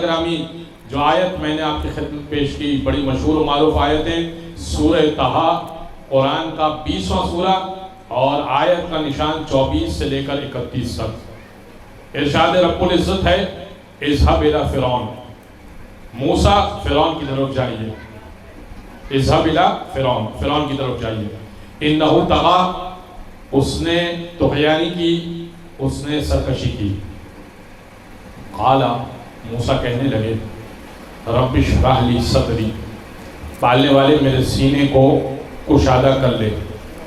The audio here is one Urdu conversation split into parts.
گرامی، جو آیت میں نے آپ کی خدمت پیش کی بڑی مشہور و معروف آیت ہے، سورہ طٰہٰ، قرآن کا 20واں سورہ، اور آیت کا نشان 24 سے لے کر 31 تک۔ ارشاد رب العزت ہے اذهب الى فرعون، موسیٰ فرعون کی طرف جائیے، اذهب الى فرعون، فرعون کی طرف جائیے، انہو طغیٰ، اس نے طغیانی کی، اس نے سرکشی کی، قال، موسیٰ کہنے لگے رب اشرح لی صدری، پالنے والے میرے سینے کو کشادہ کر لے،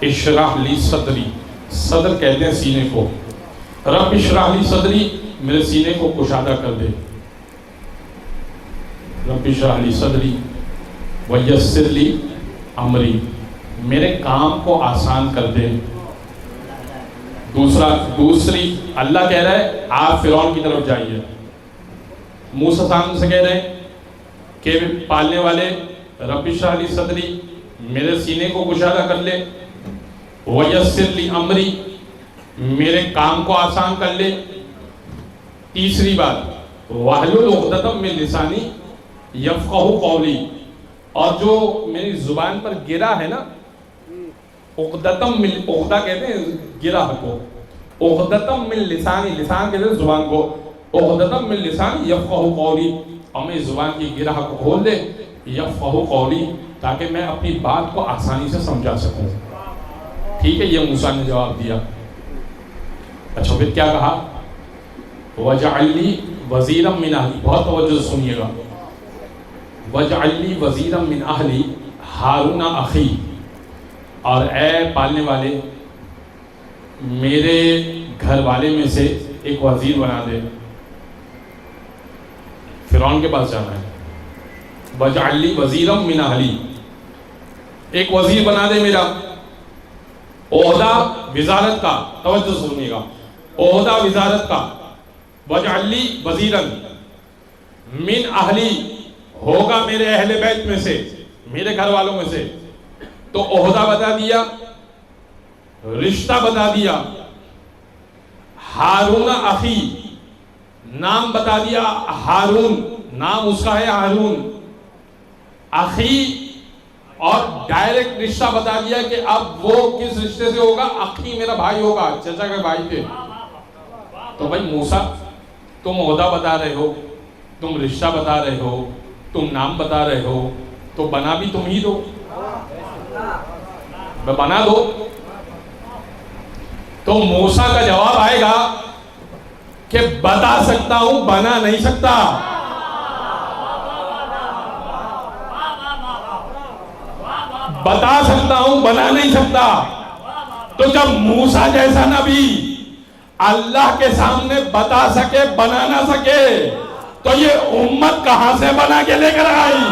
اشرح لی صدری، صدر کہتے ہیں سینے کو، رب اشرح لی صدری، میرے سینے کو کشادہ کر دے، رب اشرح لی صدری ویسر لی امری، میرے کام کو آسان کر دے۔ دوسری اللہ کہہ رہا ہے آپ فرعون کی طرف جائیے، موسیٰ سامنے سے کہہ رہے ہیں کہ پالنے والے رب اشرح لی صدری، میرے سینے کو کشادہ کر لے، ویسر لی امری، میرے کام کو آسان کر لے۔ تیسری بات واحلل عقدۃ من لسانی یفقہوا قولی، اور جو میری زبان پر گرا ہے نا، عقدۃ من، عقدہ کہتے ہیں گرہ کو، عقدۃ من لسانی، لسان کہتے ہیں زبان کو، عقدۃ من لسانی یفقہوا قولی، اور میں زبان کی گرہ کو کھول دے، یفقہوا قولی، تاکہ میں اپنی بات کو آسانی سے سمجھا سکوں۔ ٹھیک ہے، یہ موسیٰ نے جواب دیا۔ اچھا پھر کیا کہا؟ وَاجْعَلْ لِي وَزِيرًا مِّنْ أَهْلِي، بہت توجہ سے سنیے گا، وَاجْعَلْ لِي وَزِيرًا مِّنْ أَهْلِي ہارون اخی، اور اے پالنے والے میرے گھر والے میں سے ایک وزیر بنا دے، فرعون کے پاس جانا ہے، وَاجْعَلْ لِي وَزِيرًا مِّنْ أَهْلِي، ایک وزیر بنا دے میرا، عہدہ وزارت کا، توجہ سنیے گا، عہدہ وزارت کا، وَاجْعَلْ لِي وَزِيرًا مِّنْ أَهْلِي، ہوگا میرے اہل بیت میں سے، میرے گھر والوں میں سے۔ تو عہدہ بتا دیا، رشتہ بتا دیا، ہارون اخی، نام بتا دیا ہارون، نام اس کا ہے ہارون، اخی، اور ڈائریکٹ رشتہ بتا دیا کہ اب وہ کس رشتے سے ہوگا، اخی میرا بھائی ہوگا، چچا کے بھائی تھے۔ تو بھائی موسیٰ تم عہدہ بتا رہے ہو، تم رشتہ بتا رہے ہو، تم نام بتا رہے ہو، تو بنا بھی تم ہی دو، بنا دو۔ تو موسیٰ کا جواب آئے گا کہ بتا سکتا ہوں، بنا نہیں سکتا۔ بتا سکتا ہوں، بنا نہیں سکتا۔ تو جب موسیٰ جیسا نبی اللہ کے سامنے بتا سکے، بنا نہ سکے، تو یہ امت کہاں سے بنا کے لے کر آئی؟